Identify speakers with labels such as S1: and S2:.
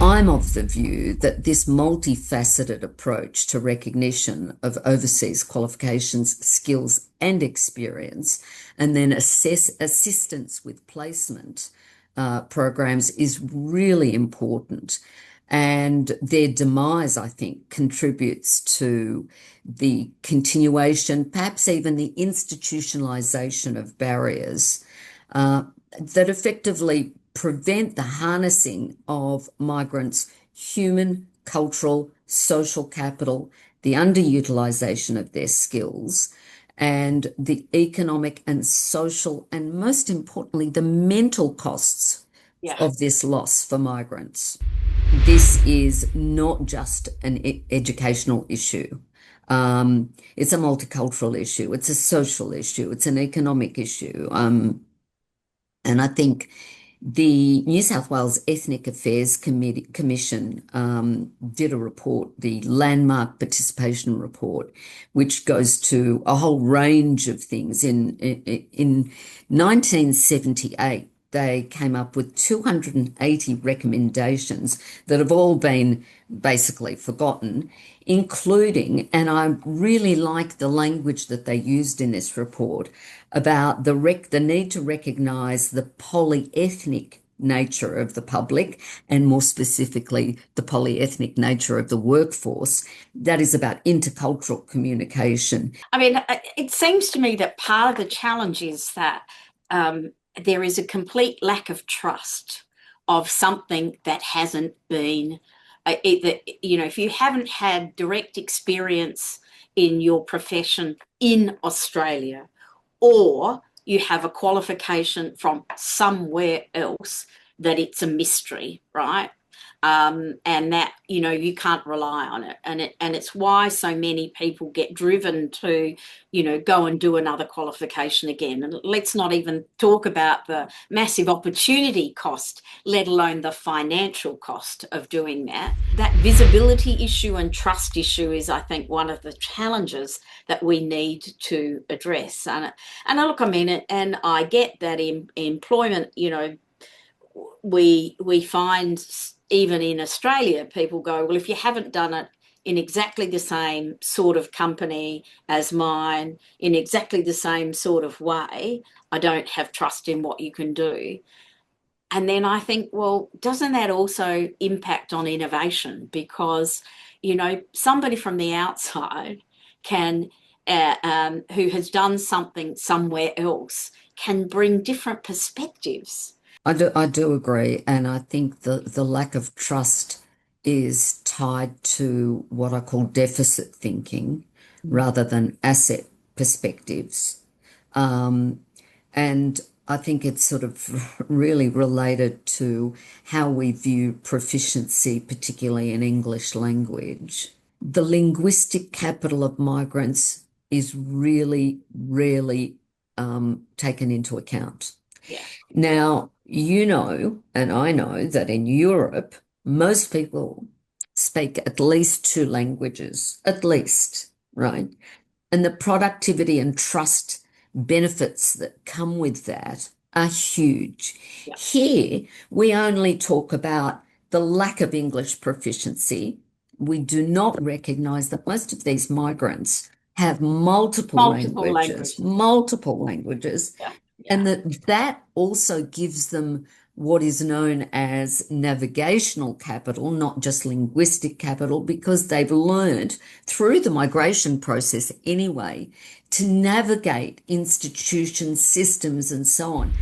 S1: I'm of the view that this multifaceted approach to recognition of overseas qualifications, skills, and experience, and then assistance with placement programs is really important. And their demise, I think, contributes to the continuation, perhaps even the institutionalization of barriers that effectively prevent the harnessing of migrants' human, cultural, social capital, the underutilization of their skills, and the economic and social, and most importantly, the mental costs
S2: Yeah.
S1: of this loss for migrants. This is not just an educational issue. It's a multicultural issue. It's a social issue. It's an economic issue. And I think the New South Wales Ethnic Affairs Commission did a report, the Landmark Participation Report, which goes to a whole range of things. In 1978, they came up with 280 recommendations that have all been basically forgotten, including, and I really like the language that they used in this report about the need to recognise the polyethnic nature of the public, and more specifically, the polyethnic nature of the workforce. That is about intercultural communication.
S2: I mean, it seems to me that part of the challenge is that there is a complete lack of trust of something that hasn't been, if you haven't had direct experience in your profession in Australia, or you have a qualification from somewhere else, that it's a mystery, right? And that, you can't rely on it. And it's why so many people get driven to, go and do another qualification again. And let's not even talk about the massive opportunity cost, let alone the financial cost of doing that. That visibility issue and trust issue is, I think, one of the challenges that we need to address. And look, I mean, and I get that in employment, we find even in Australia, people go, well, if you haven't done it in exactly the same sort of company as mine, in exactly the same sort of way, I don't have trust in what you can do. And then I think, well, doesn't that also impact on innovation? Because, somebody from the outside can, who has done something somewhere else, can bring different perspectives.
S1: I do agree, and I think the lack of trust is tied to what I call deficit thinking rather than asset perspectives. And I think it's sort of really related to how we view proficiency, particularly in English language. The linguistic capital of migrants is really rarely taken into account.
S2: Yeah.
S1: Now, and I know that in Europe, most people speak at least two languages, at least, right? And the productivity and trust benefits that come with that are huge.
S2: Yeah.
S1: Here, we only talk about the lack of English proficiency. We do not recognize that most of these migrants have multiple languages.
S2: Yeah.
S1: And that also gives them what is known as navigational capital, not just linguistic capital, because they've learned through the migration process anyway to navigate institutions, systems, and so on.